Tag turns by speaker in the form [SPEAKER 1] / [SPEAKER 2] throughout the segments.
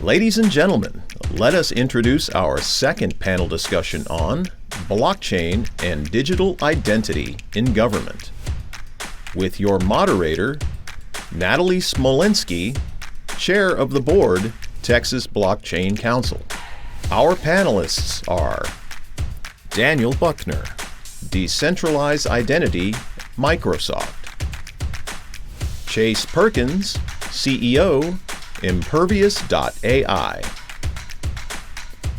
[SPEAKER 1] Ladies and gentlemen, let us introduce our second panel discussion on blockchain and digital identity in government. With your moderator, Natalie Smolensky, Chair of the Board, Texas Blockchain Council. Our panelists are Daniel Buchner, Decentralized Identity, Microsoft. Chase Perkins, CEO, Impervious.ai.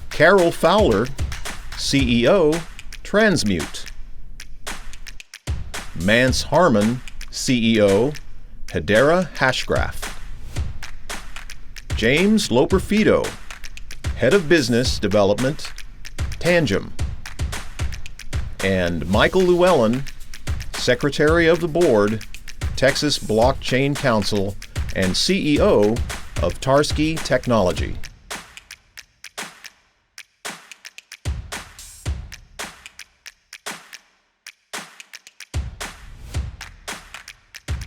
[SPEAKER 1] KARYL FOWLER, CEO, TRANSMUTE. MANCE HARMON, CEO, HEDERA HASHGRAPH. James Loperfido, Head of Business Development, Tangem. And Michael Llewellyn, Secretary of the Board, Texas Blockchain Council, and CEO of Tarski Technology.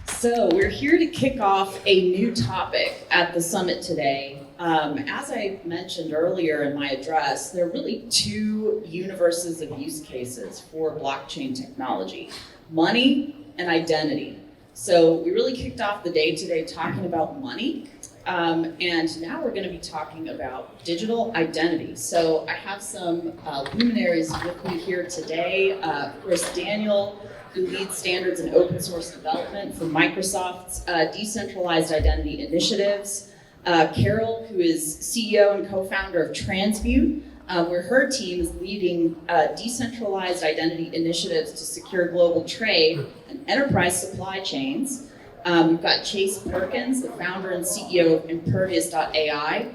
[SPEAKER 2] So we're here to kick off a new topic at the summit today. As I mentioned earlier in my address, there are really two universes of use cases for blockchain technology: money and identity. So we really kicked off the day today talking about money, and now we're going to be talking about digital identity. So I have some luminaries with me here today. Of course, Daniel, who leads standards and open source development for Microsoft's decentralized identity initiatives. KARYL, who is CEO and co-founder of TRANSMUTE, where her team is leading decentralized identity initiatives to secure global trade and enterprise supply chains. We've got Chase Perkins, the founder and CEO of Impervious.ai,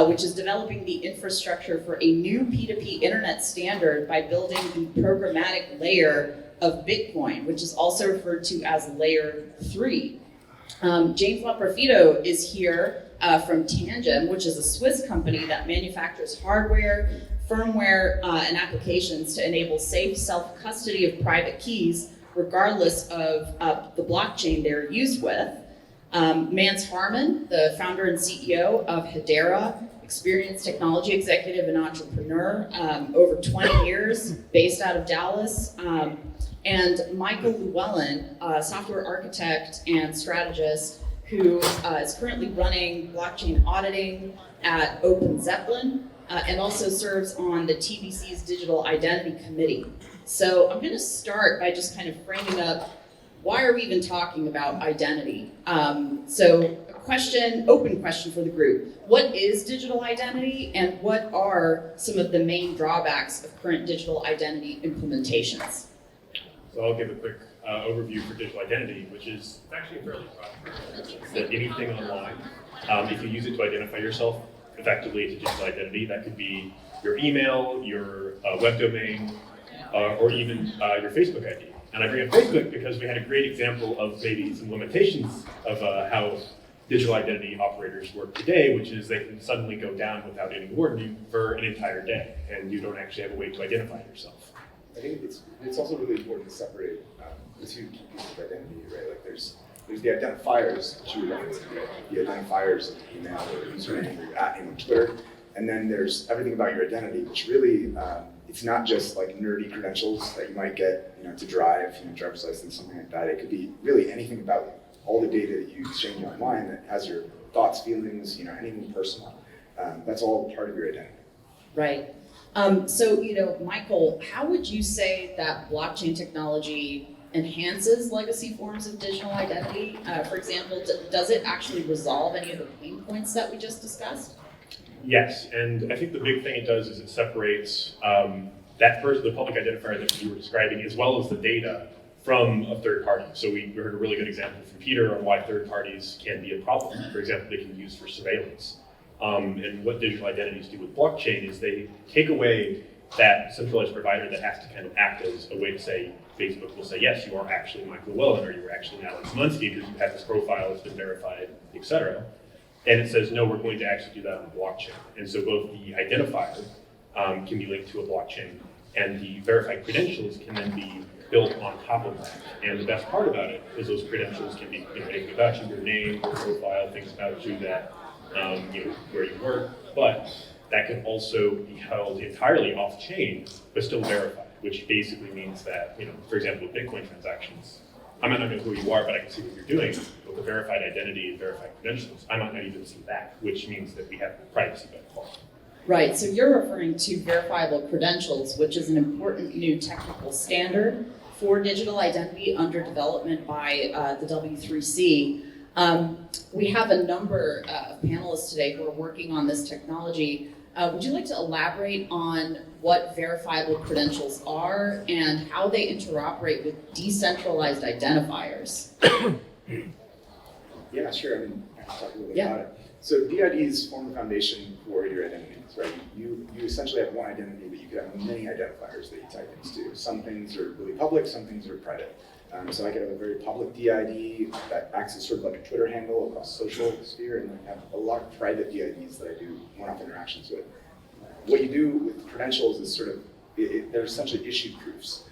[SPEAKER 2] which is developing the infrastructure for a new P2P internet standard by building the programmatic layer of Bitcoin, which is also referred to as layer 3. James Loperfido is here from Tangem, which is a Swiss company that manufactures hardware, firmware, and applications to enable safe self-custody of private keys, regardless of the blockchain they're used with. Mance Harmon, the founder and CEO of HEDERA, experienced technology executive and entrepreneur, over 20 years, based out of Dallas. And Michael Llewellyn, software architect and strategist, who is currently running blockchain auditing at OpenZeppelin, and also serves on the TBC's Digital Identity Committee. So I'm going to start by just kind of framing up, why are we even talking about identity? So open question for the group. What is digital identity, and what are some of the main drawbacks of current digital identity implementations?
[SPEAKER 3] So I'll give a quick overview for digital identity, which is actually a fairly broad term. That anything online, if you use it to identify yourself, effectively it's a digital identity. That could be your email, your web domain, or even your Facebook ID. And I bring up Facebook because we had a great example of maybe some limitations of how digital identity operators work today, which is they can suddenly go down without any warning for an entire day, and you don't actually have a way to identify yourself.
[SPEAKER 4] I think it's also really important to separate the two key pieces of identity, right? Like there's the identifiers, which you referenced, right? The identifiers of email or username or @ on Twitter, and then there's everything about your identity, which really it's not just like nerdy credentials that you might get, to drive, driver's license, something like that. It could be really anything about all the data that you exchange online that has your thoughts, feelings, anything personal. That's all part of your identity.
[SPEAKER 2] Right. So, Michael, how would you say that blockchain technology enhances legacy forms of digital identity? For example, does it actually resolve any of the pain points that we just discussed?
[SPEAKER 3] Yes, and I think the big thing it does is it separates that person, the public identifier that you were describing, as well as the data from a third party. So we heard a really good example from Peter on why third parties can be a problem. For example, they can be used for surveillance. And what digital identities do with blockchain is they take away that centralized provider that has to kind of act as a way to say, Facebook will say, yes, you are actually Michael Llewellyn, or you are actually Natalie Smolensky because you have this profile that's been verified, etc. And it says, no, we're going to actually do that on the blockchain. And so both the identifier can be linked to a blockchain, and the verified credentials can then be built on top of that. And the best part about it is those credentials can be anything about you, your name, your profile, things about you that where you work, but that can also be held entirely off-chain, but still verified, which basically means that, for example, with Bitcoin transactions, I might not know who you are, but I can see what you're doing. With the verified identity and verified credentials, I might not even see that, which means that we have privacy by default.
[SPEAKER 2] Right, so you're referring to verifiable credentials, which is an important new technical standard for digital identity under development by the W3C. We have a number of panelists today who are working on this technology. Would you like to elaborate on what verifiable credentials are and how they interoperate with decentralized identifiers?
[SPEAKER 4] Yeah, sure. I can talk a little bit about it. So DIDs form the foundation for your identities, right? You essentially have one identity, but you could have many identifiers that you tie things to. Some things are really public, some things are private. So I could have a very public DID that acts as sort of like a Twitter handle across the social sphere, and then have a lot of private DIDs that I do one-off interactions with. What you do with credentials is sort of, they're essentially issued proofs.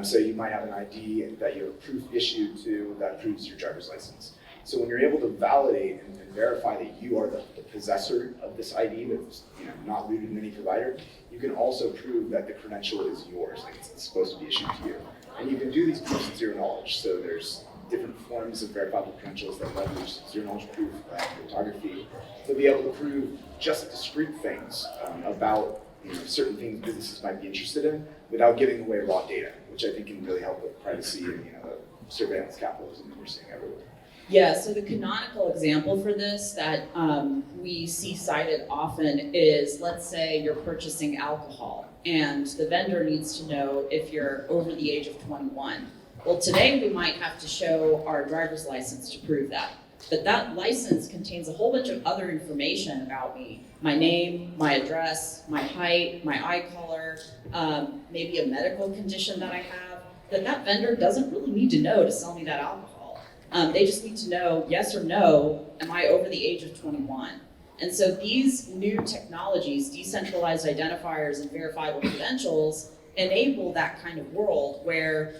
[SPEAKER 4] So you might have an ID that you have proof issued to that proves your driver's license. So when you're able to validate and verify that you are the possessor of this ID that's not rooted in any provider, you can also prove that the credential is yours, like it's supposed to be issued to you. And you can do these proofs of zero knowledge. So there's different forms of verifiable credentials that leverage zero knowledge proof, cryptography, to be able to prove just discrete things about certain things businesses might be interested in without giving away raw data, which I think can really help with privacy and the surveillance capitalism that we're seeing everywhere.
[SPEAKER 2] Yeah, so the canonical example for this that we see cited often is, let's say you're purchasing alcohol and the vendor needs to know if you're over the age of 21. Well, today we might have to show our driver's license to prove that. But that license contains a whole bunch of other information about me. My name, my address, my height, my eye color, maybe a medical condition that I have, that vendor doesn't really need to know to sell me that alcohol. They just need to know, yes or no, am I over the age of 21? And so these new technologies, decentralized identifiers and verifiable credentials, enable that kind of world where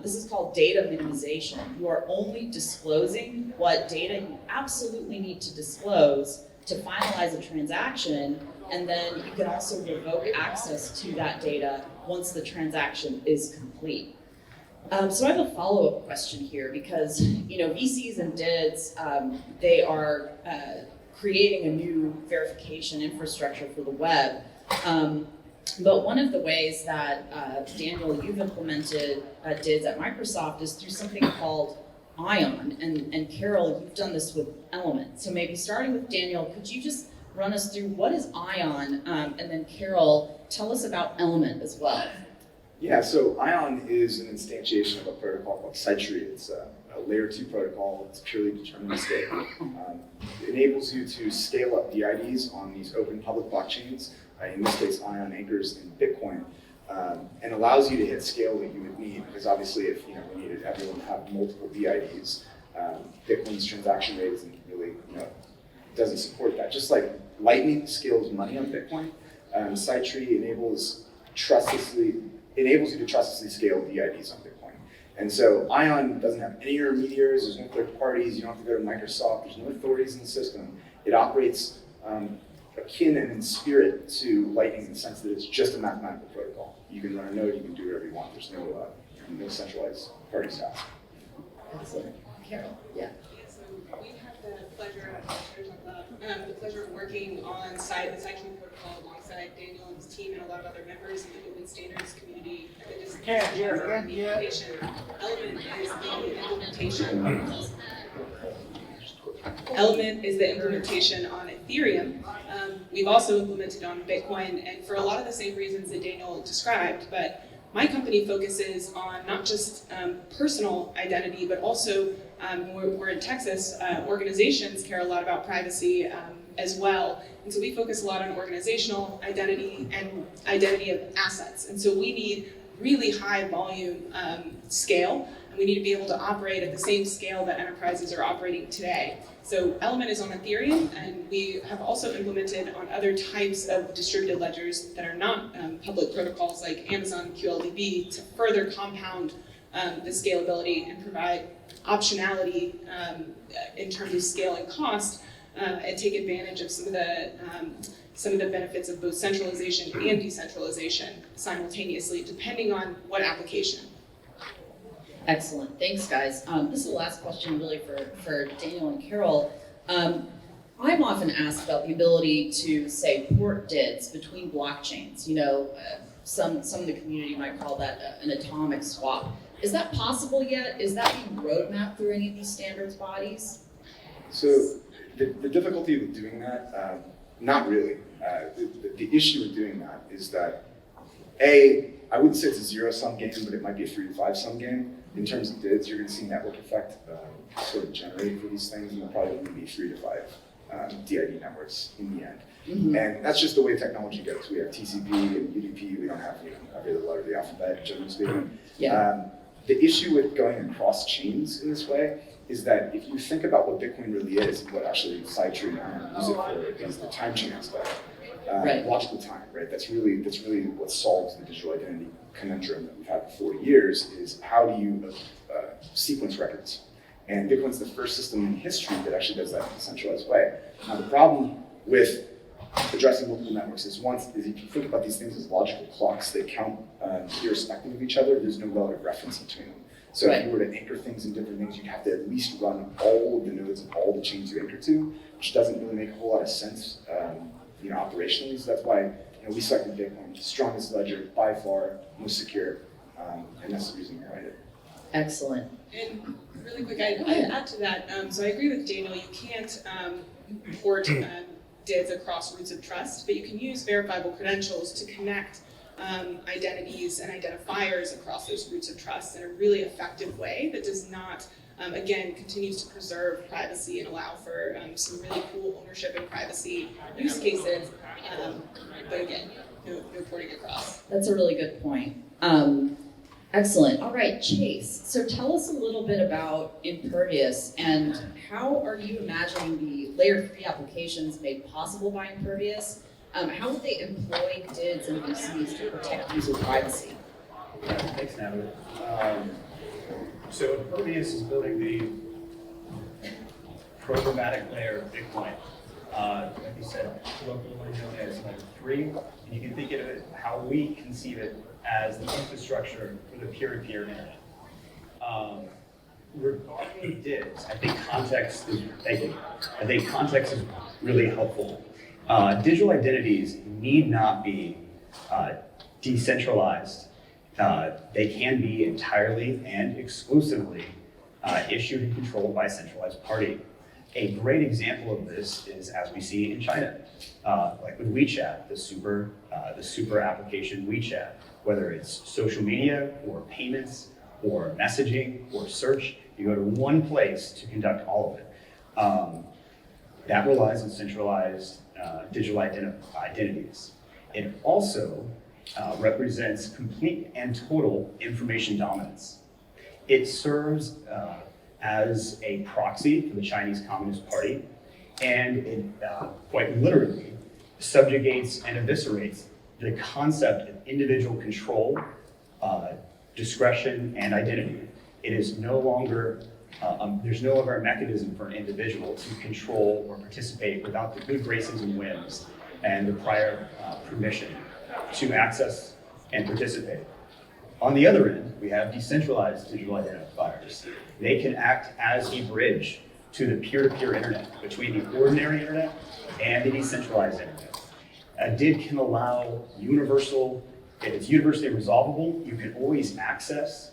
[SPEAKER 2] this is called data minimization. You are only disclosing what data you absolutely need to disclose to finalize a transaction, and then you can also revoke access to that data once the transaction is complete. So I have a follow-up question here because VCs and DIDs, they are creating a new verification infrastructure for the web. But one of the ways that, Daniel, you've implemented DIDs at Microsoft is through something called ION, and KARYL, you've done this with Element. So maybe starting with Daniel, could you just run us through what is ION, and then KARYL, tell us about Element as well.
[SPEAKER 4] Yeah, so ION is an instantiation of a protocol called Sitetree. It's a layer 2 protocol. It's purely deterministic. It enables you to scale up DIDs on these open public blockchains. In this case, ION anchors in Bitcoin, and allows you to hit scale that you would need. Because obviously, if we needed everyone to have multiple DIDs, Bitcoin's transaction rate isn't really, doesn't support that. Just like Lightning scales money on Bitcoin, Sitetree enables you to trustlessly scale DIDs on Bitcoin. And so ION doesn't have any intermediaries, there's no third parties, you don't have to go to Microsoft, there's no authorities in the system. It operates akin and in spirit to Lightning in the sense that it's just a mathematical protocol. You can run a node, you can do whatever you want. There's no centralized party staff.
[SPEAKER 2] Excellent. KARYL, yeah.
[SPEAKER 5] So we've had the pleasure of working on the Sitetree protocol alongside Daniel and his team and a lot of other members in the open standards community. Element is the implementation on Ethereum. We've also implemented on Bitcoin, and for a lot of the same reasons that Daniel described, but my company focuses on not just personal identity, but also, we're in Texas, organizations care a lot about privacy as well. And so we focus a lot on organizational identity and identity of assets. And so we need really high volume scale, and we need to be able to operate at the same scale that enterprises are operating today. So Element is on Ethereum, and we have also implemented on other types of distributed ledgers that are not public protocols like Amazon QLDB to further compound the scalability and provide optionality in terms of scale and cost. and take advantage of some of the benefits of both centralization and decentralization simultaneously, depending on what application.
[SPEAKER 2] Excellent, thanks guys. This is the last question really for Daniel and KARYL. I'm often asked about the ability to, say, port DIDs between blockchains. You know, some of the community might call that an atomic swap. Is that possible yet? Is that being roadmapped through any of these standards bodies?
[SPEAKER 4] So the difficulty with doing that, not really. The issue with doing that is that, I wouldn't say it's a zero-sum game, but it might be a 3 to 5-sum game. In terms of DIDs, you're going to see network effect sort of generate for these things, and there'll probably only be 3 to 5 DID networks in the end. Mm-hmm. And that's just the way technology goes. We have TCP and UDP. We don't have every letter of the alphabet, generally speaking.
[SPEAKER 2] Yeah.
[SPEAKER 4] The issue with going across chains in this way is that if you think about what Bitcoin really is, what actually Sidechain use it for is the time chain aspect.
[SPEAKER 2] Right.
[SPEAKER 4] Logical time, right? That's really what solves the digital identity conundrum that we've had for 40 years, is how do you sequence records? And Bitcoin's the first system in history that actually does that in a decentralized way. Now the problem with addressing multiple networks is if you think about these things as logical clocks, they count irrespective of each other. There's no relative reference between them. So
[SPEAKER 2] right.
[SPEAKER 4] If you were to anchor things in different things, you'd have to at least run all of the nodes of all the chains you anchor to, which doesn't really make a whole lot of sense operationally. So that's why we selected Bitcoin, the strongest ledger, by far, most secure, and that's the reason we write it.
[SPEAKER 2] Excellent.
[SPEAKER 5] And really quick, I'd add to that. So I agree with Daniel. You can't port DIDs across roots of trust, but you can use verifiable credentials to connect identities and identifiers across those roots of trust in a really effective way that does not, again, continues to preserve privacy and allow for some really cool ownership and privacy use cases, but again, no porting across.
[SPEAKER 2] That's a really good point. Excellent. All right, Chase. So tell us a little bit about Impervious and how are you imagining the layer 3 applications made possible by Impervious? How would they employ DIDs and VCs to protect user privacy?
[SPEAKER 6] Thanks, Natalie. So Impervious is building the programmatic layer of Bitcoin. Like you said, locally known as layer 3, and you can think of it how we conceive it as the infrastructure for the peer-to-peer internet. Regarding DIDs, I think context is really helpful. Digital identities need not be decentralized. They can be entirely and exclusively issued and controlled by a centralized party. A great example of this is as we see in China, like with WeChat, the super application WeChat, whether it's social media or payments or messaging or search, you go to one place to conduct all of it. That relies on centralized digital identities. It also represents complete and total information dominance. It serves as a proxy for the Chinese Communist Party, and it quite literally subjugates and eviscerates the concept of individual control, discretion, and identity. It is no longer, there's no longer a mechanism for an individual to control or participate without the good graces and whims and the prior permission to access and participate. On the other end, we have decentralized digital identifiers. They can act as a bridge to the peer-to-peer internet, between the ordinary internet and the decentralized internet. A DID can allow if it's universally resolvable, you can always access,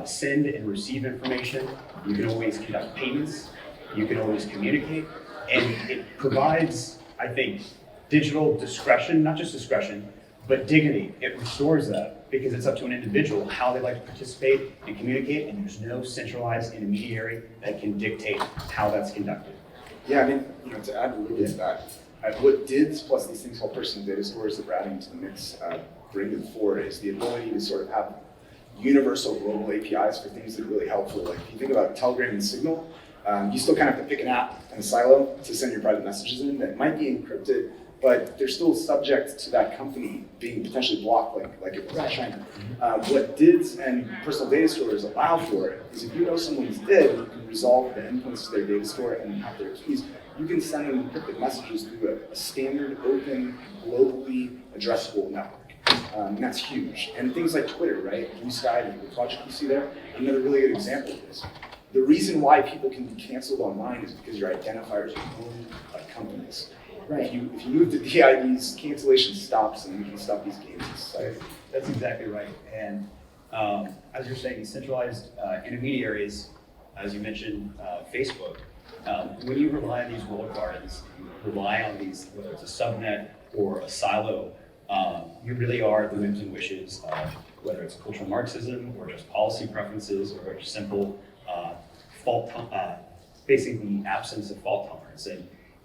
[SPEAKER 6] send and receive information, you can always conduct payments, you can always communicate, and it provides, I think, digital discretion, not just discretion, but dignity. It restores that because it's up to an individual how they like to participate and communicate, and there's no centralized intermediary that can dictate how that's conducted.
[SPEAKER 4] Yeah, I mean, to add a little bit to that, what DIDs plus these things called personal data stores that we're adding to the mix bring to the fore is the ability to sort of have universal global APIs for things that are really helpful. Like if you think about Telegram and Signal, you still kind of have to pick an app and a silo to send your private messages in that might be encrypted, but they're still subject to that company being potentially blocked like it was in China. What DIDs and personal data stores allow for is if you know someone's DID, you can resolve the endpoints to their data store and have their keys you can send them encrypted messages through a standard, open, globally addressable network. And that's huge. And things like Twitter, right? Blue Sky, the project you see there, another really good example of this. The reason why people can be canceled online is because your identifiers are owned by companies.
[SPEAKER 2] Right.
[SPEAKER 4] If you move to DIDs, cancellation stops, and we can stop these games in society.
[SPEAKER 6] That's exactly right. And as you're saying, centralized intermediaries, as you mentioned, Facebook, when you rely on these walled gardens, you rely on these, whether it's a subnet or a silo, you really are the whims and wishes of whether it's cultural Marxism or just policy preferences or just simple basically the absence of fault tolerance.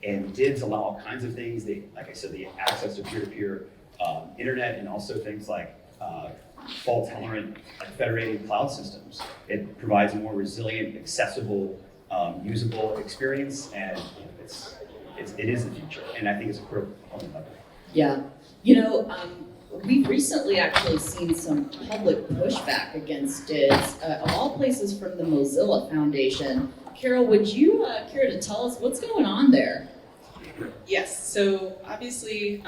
[SPEAKER 6] And DIDs allow all kinds of things. They, like I said, the access to peer-to-peer internet, and also things like fault-tolerant federated cloud systems. It provides a more resilient, accessible, usable experience, and it is the future. And I think it's a critical component of it.
[SPEAKER 2] Yeah. We've recently actually seen some public pushback against DIDs, of all places from the Mozilla Foundation. KARYL, would you care to tell us what's going on there?
[SPEAKER 5] Yes, so obviously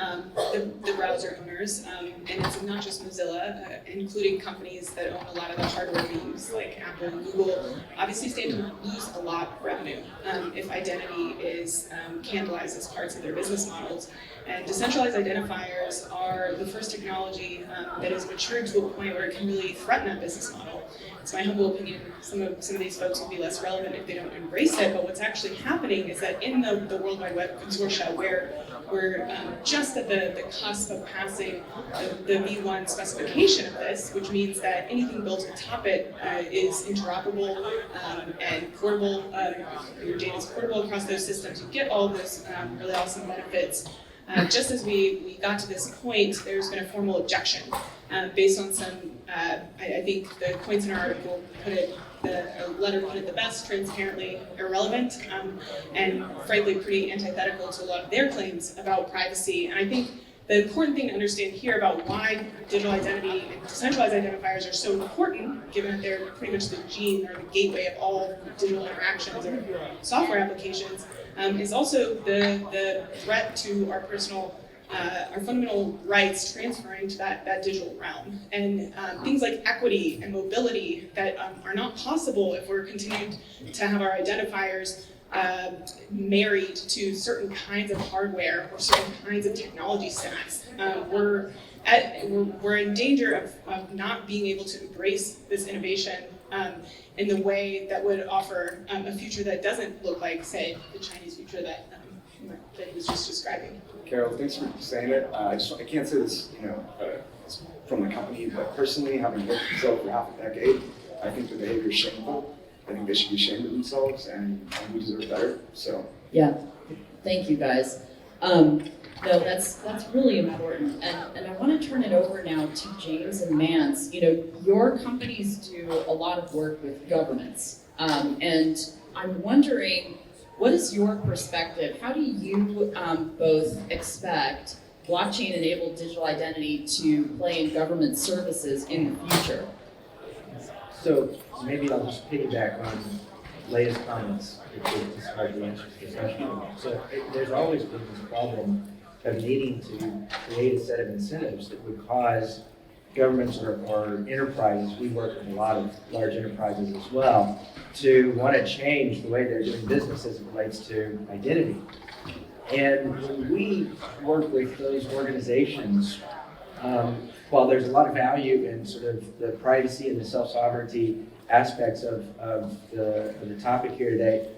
[SPEAKER 5] the browser owners, and it's not just Mozilla, including companies that own a lot of the hardware we use, like Apple and Google, obviously stand to lose a lot of revenue if identity is cannibalized as parts of their business models. And decentralized identifiers are the first technology that has matured to a point where it can really threaten that business model. It's my humble opinion, some of these folks will be less relevant if they don't embrace it, but what's actually happening is that in the World Wide Web Consortia, where we're just at the cusp of passing the V1 specification of this, which means that anything built atop it is interoperable and portable. Your data is portable across those systems. You get all those really awesome benefits. Just as we got to this point, there's been a formal objection based on some, I think the points in our article the letter put it the best, transparently irrelevant, and frankly pretty antithetical to a lot of their claims about privacy. And I think the important thing to understand here about why digital identity and decentralized identifiers are so important, given that they're pretty much the gene or the gateway of all digital interactions or software applications, is also the threat to our fundamental rights transferring to that digital realm. And things like equity and mobility that are not possible if we're continuing to have our identifiers married to certain kinds of hardware or certain kinds of technology stacks. We're in danger of not being able to embrace this innovation in the way that would offer a future that doesn't look like, say, the Chinese future that he was just describing.
[SPEAKER 4] KARYL, thanks for saying it. I can't say this, from the company, but personally, having worked with Mozilla for half a decade, I think the behavior is shameful. I think they should be ashamed of themselves, and we deserve better. So
[SPEAKER 2] yeah, thank you guys. No, that's really important, and I want to turn it over now to James and Mance. Your companies do a lot of work with governments, and I'm wondering, what is your perspective? How do you both expect blockchain-enabled digital identity to play in government services in the future?
[SPEAKER 7] So maybe I'll just piggyback on latest comments to describe the answer to this question. So there's always been this problem of needing to create a set of incentives that would cause governments or enterprises, we work with a lot of large enterprises as well, to want to change the way they're doing business as it relates to identity. And when we work with those organizations, while there's a lot of value in sort of the privacy and the self-sovereignty aspects of the topic here today,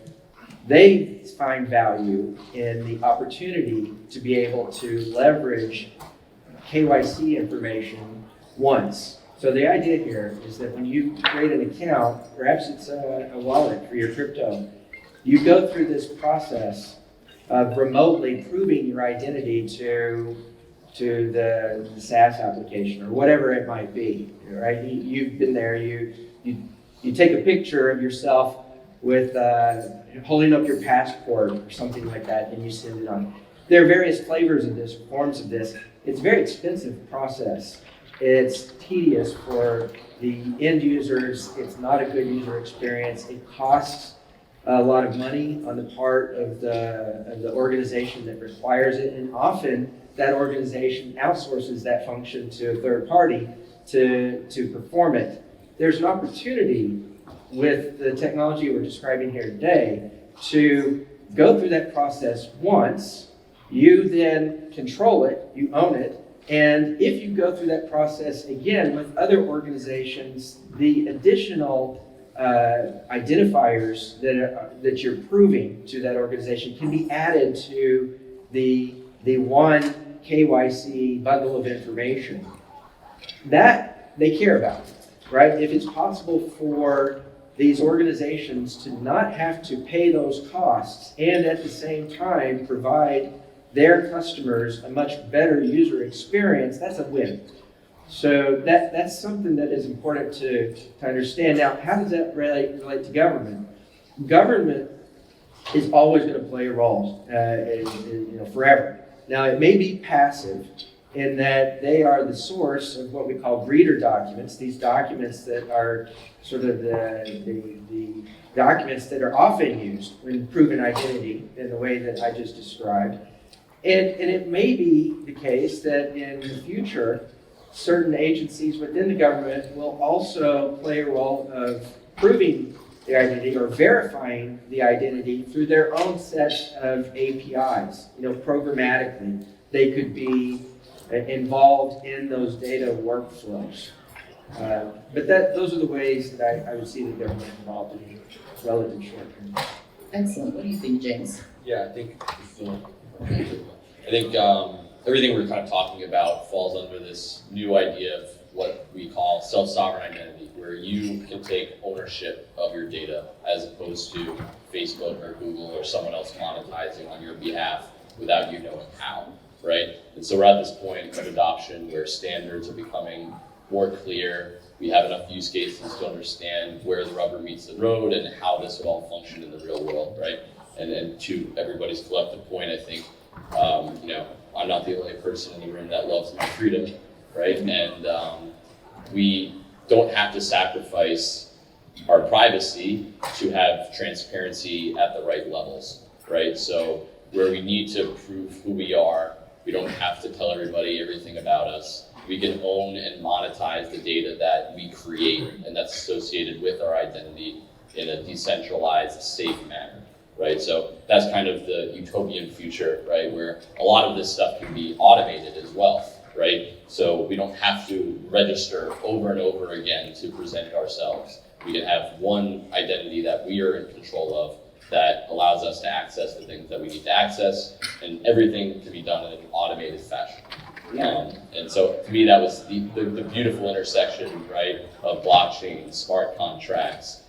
[SPEAKER 7] they find value in the opportunity to be able to leverage KYC information once. So the idea here is that when you create an account, perhaps it's a wallet for your crypto, you go through this process of remotely proving your identity to the SaaS application or whatever it might be, right? You've been there, you take a picture of yourself with holding up your passport or something like that, and you send it on. There are various flavors of this, forms of this. It's a very expensive process. It's tedious for the end users. It's not a good user experience. It costs a lot of money on the part of the organization that requires it, and often that organization outsources that function to a third party to perform it. There's an opportunity with the technology we're describing here today to go through that process once, you then control it, you own it, and if you go through that process again with other organizations, the additional identifiers that you're proving to that organization can be added to the one KYC bundle of information that they care about, right? If it's possible for these organizations to not have to pay those costs and at the same time provide their customers a much better user experience, that's a win. So that's something that is important to understand. Now, how does that relate to government? Government is always going to play a role, forever. Now, it may be passive in that they are the source of what we call breeder documents, these documents that are sort of the documents that are often used when proving identity in the way that I just described. And it may be the case that in the future, certain agencies within the government will also play a role of proving the identity or verifying the identity through their own set of APIs. Programmatically, they could be involved in those data workflows. But those are the ways that I would see the government involved in the relative short term.
[SPEAKER 2] Excellent. What do you think, James?
[SPEAKER 8] Yeah, I think everything we're kind of talking about falls under this new idea of what we call self-sovereign identity, where you can take ownership of your data as opposed to Facebook or Google or someone else monetizing on your behalf without you knowing how, right? And so we're at this point of adoption where standards are becoming more clear. We have enough use cases to understand where the rubber meets the road and how this would all function in the real world, right? And to everybody's collective point, I think, I'm not the only person in the room that loves my freedom, right? And we don't have to sacrifice our privacy to have transparency at the right levels, right? So where we need to prove who we are, we don't have to tell everybody everything about us. We can own and monetize the data that we create and that's associated with our identity in a decentralized, safe manner, right? So that's kind of the utopian future, right? Where a lot of this stuff can be automated as well, right? So we don't have to register over and over again to present ourselves. We can have one identity that we are in control of that allows us to access the things that we need to access, and everything can be done in an automated fashion. And so to me, that was the beautiful intersection, right, of blockchain, smart contracts,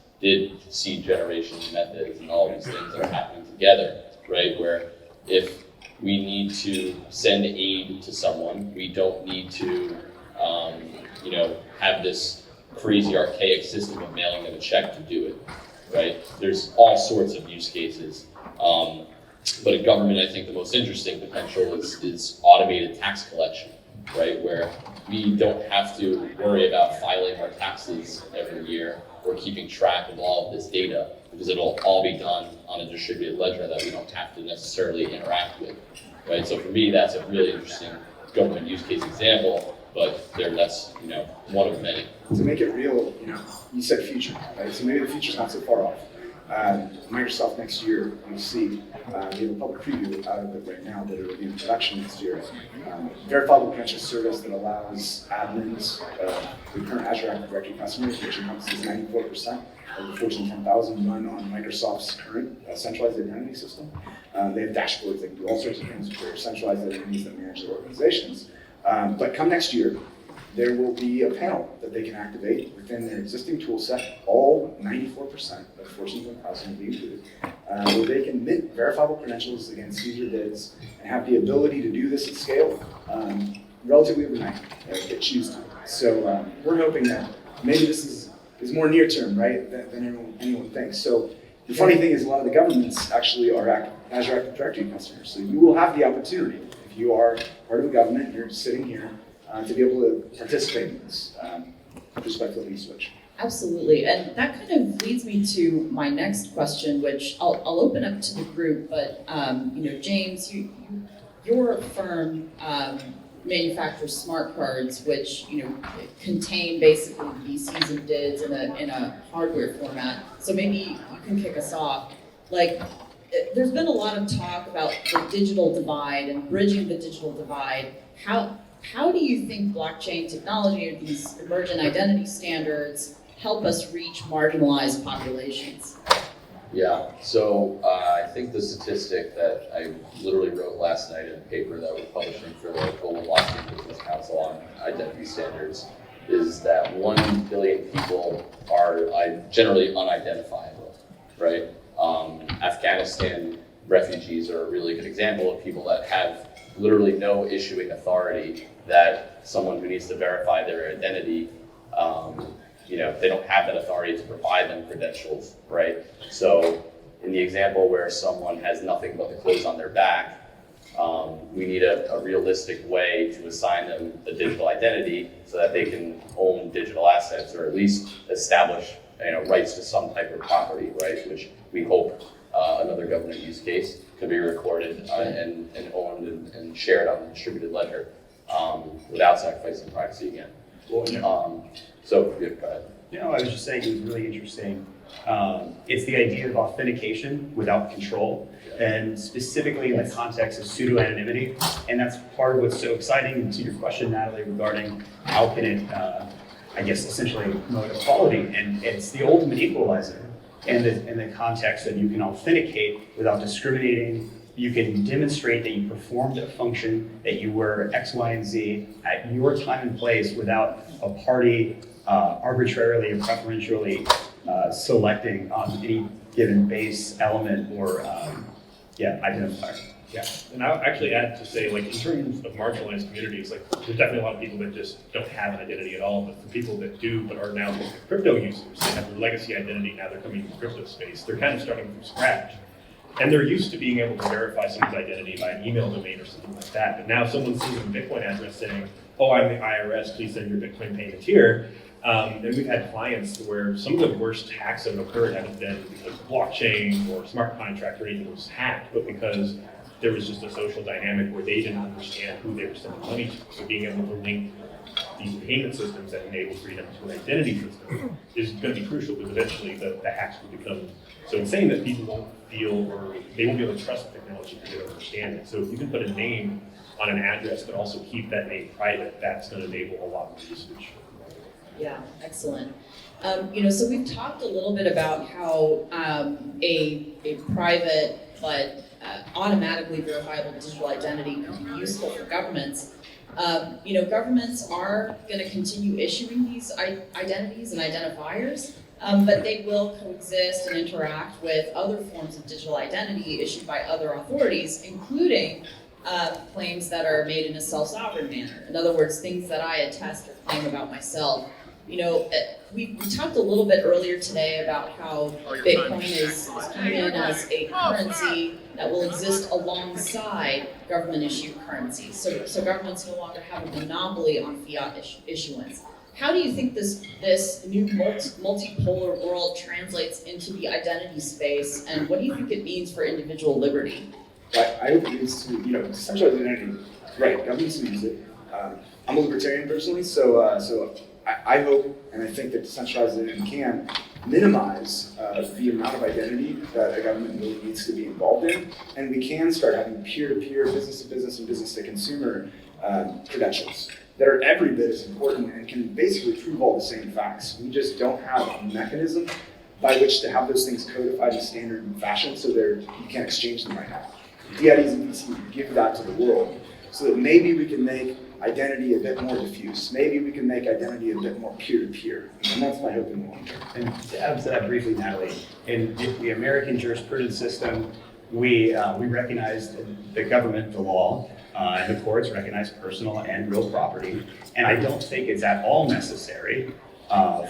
[SPEAKER 8] seed generation methods, and all these things that are happening together, right, where if we need to send aid to someone, we don't need to, have this crazy archaic system of mailing them a check to do it, right? There's all sorts of use cases. But in government, I think the most interesting potential is automated tax collection, right? Where we don't have to worry about filing our taxes every year or keeping track of all of this data, because it'll all be done on a distributed ledger that we don't have to necessarily interact with, right? So for me, that's a really interesting government use case example, but that's one of many.
[SPEAKER 4] To make it real, you said future, right? So maybe the future's not so far off. Microsoft next year, you'll see, we have a public preview out of it right now that it'll be in production next year. Verifiable credential service that allows admins, the current Azure Active Directory customers, which encompasses 94% of the Fortune 10,000, run on Microsoft's current centralized identity system. They have dashboards that can do all sorts of things for centralized identities that manage their organizations. But come next year, there will be a panel that they can activate within their existing tool set, all 94% of Fortune 1000 will be included, where they can mint verifiable credentials against user bids and have the ability to do this at scale relatively overnight if they choose to. So we're hoping that maybe this is more near term, right, than anyone thinks. So the funny thing is a lot of the governments actually are Azure Active Directory customers. So you will have the opportunity, if you are part of the government, you're sitting here, to be able to participate in this. Respectfully switch.
[SPEAKER 2] Absolutely, and that kind of leads me to my next question, which I'll open up to the group. But James, your firm manufactures smart cards, which contain basically VCs and DIDs in a hardware format. So maybe you can kick us off. Like, there's been a lot of talk about the digital divide and bridging the digital divide. How do you think blockchain technology or these emergent identity standards help us reach marginalized populations?
[SPEAKER 8] Yeah, so I think the statistic that I literally wrote last night in a paper that we're publishing for the Global Blockchain Business Council on identity standards is that 1 billion people are generally unidentifiable, right? Afghanistan refugees are a really good example of people that have literally no issuing authority, that someone who needs to verify their identity, they don't have that authority to provide them credentials, right? So in the example where someone has nothing but the clothes on their back, we need a realistic way to assign them a digital identity so that they can own digital assets, or at least establish rights to some type of property, right? Which we hope another government use case could be recorded and owned and shared on a distributed ledger without sacrificing privacy again.
[SPEAKER 6] Well,
[SPEAKER 8] So, yeah, go ahead.
[SPEAKER 6] I was just saying it was really interesting. It's the idea of authentication without control, and specifically in the context of pseudo-anonymity. And that's part of what's so exciting to your question, Natalie, regarding how can it, essentially promote equality. And it's the ultimate equalizer in the context that you can authenticate without discriminating. You can demonstrate that you performed a function, that you were X, Y, and Z at your time and place without a party arbitrarily and preferentially selecting on any given base element or identifier.
[SPEAKER 3] Yeah, and I'll actually add to say, like, in terms of marginalized communities, like, there's definitely a lot of people that just don't have an identity at all, but for people that do, but are now crypto users, they have their legacy identity, now they're coming from the crypto space, they're kind of starting from scratch. And they're used to being able to verify someone's identity by an email domain or something like that, but now someone sees a Bitcoin address saying, oh, I'm the IRS, please send your Bitcoin payment here. And we've had clients where some of the worst hacks that have occurred haven't been because blockchain or smart contract or anything was hacked, but because there was just a social dynamic where they didn't understand who they were sending money to. So being able to link these payment systems that enable freedom to an identity system is going to be crucial, because eventually the hacks will become so insane that people won't feel, or they won't be able to trust the technology because they don't understand it. So if you can put a name on an address but also keep that name private, that's going to enable a lot more usage.
[SPEAKER 2] Yeah, excellent. So we've talked a little bit about how a private but automatically verifiable digital identity can be useful for governments. Governments are going to continue issuing these identities and identifiers, but they will coexist and interact with other forms of digital identity issued by other authorities, including claims that are made in a self-sovereign manner. In other words, things that I attest or claim about myself. We talked a little bit earlier today about how Bitcoin is coming in as a currency that will exist alongside government-issued currencies. So governments no longer have a monopoly on fiat issuance. How do you think this new multipolar world translates into the identity space, and what do you think it means for individual liberty?
[SPEAKER 4] I hope it leads to, decentralized identity. Right, governments use it. I'm a libertarian personally, so I hope and I think that decentralized identity can minimize the amount of identity that a government really needs to be involved in, and we can start having peer-to-peer, business-to-business, and business-to-consumer credentials that are every bit as important and can basically prove all the same facts. We just don't have a mechanism by which to have those things codified in standard fashion, so you can't exchange them right now. DIDs and VCs give that to the world, so that maybe we can make identity a bit more diffuse. Maybe we can make identity a bit more peer-to-peer. And that's my hope in the long term.
[SPEAKER 6] And to add to that briefly, Natalie, in the American jurisprudence system, we recognize the government, the law, and the courts recognize personal and real property. And I don't think it's at all necessary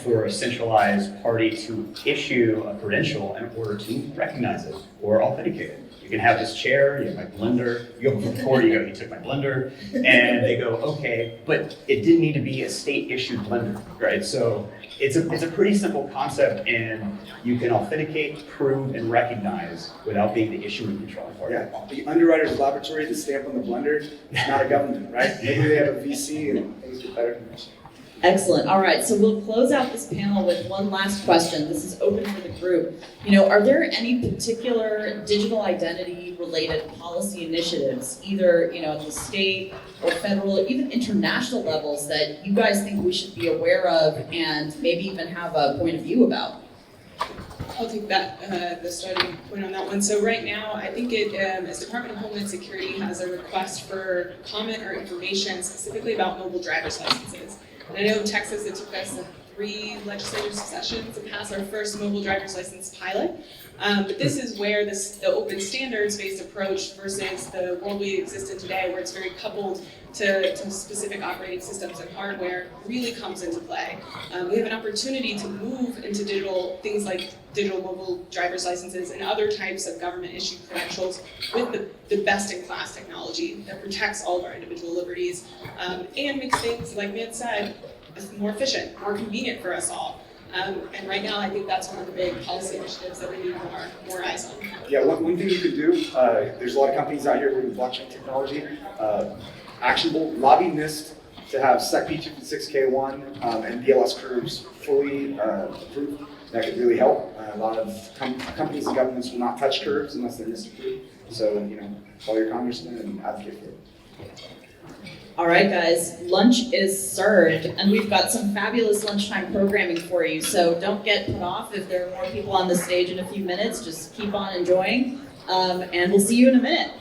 [SPEAKER 6] for a centralized party to issue a credential in order to recognize it or authenticate it. you can have this chair, you have my blender, you go before the court, you go, you took my blender, and they go, okay, but it didn't need to be a state-issued blender, right? So it's a pretty simple concept, and you can authenticate, prove, and recognize without being the issuing controlling party.
[SPEAKER 4] Yeah, the underwriter's laboratory, the stamp on the blender, it's not a government, right? Maybe they have a VC and things get better.
[SPEAKER 2] Excellent. All right, so we'll close out this panel with one last question. This is open for the group. Are there any particular digital identity related policy initiatives, either at the state or federal, even international levels, that you guys think we should be aware of and maybe even have a point of view about?
[SPEAKER 5] I'll take that, the starting point on that one. So right now, I think as Department of Homeland Security has a request for comment or information specifically about mobile driver's licenses. And I know in Texas, it took us 3 legislative sessions to pass our first mobile driver's license pilot. But this is where the open standards-based approach versus the world we exist in today, where it's very coupled to specific operating systems and hardware, really comes into play. We have an opportunity to move into things like digital mobile driver's licenses and other types of government-issued credentials with the best-in-class technology that protects all of our individual liberties and makes things, like Matt said, more efficient, more convenient for us all. And right now, I think that's one of the big policy initiatives that we need more eyes on.
[SPEAKER 4] Yeah, one thing you could do, there's a lot of companies out here with blockchain technology, actionable, lobby NIST to have SecP 256K1 and BLS curves fully approved. That could really help. A lot of companies and governments will not touch curves unless they're NIST approved. So, call your congressman and advocate for it.
[SPEAKER 2] All right, guys, lunch is served, and we've got some fabulous lunchtime programming for you, so don't get put off if there are more people on the stage in a few minutes. Just keep on enjoying, and we'll see you in a minute.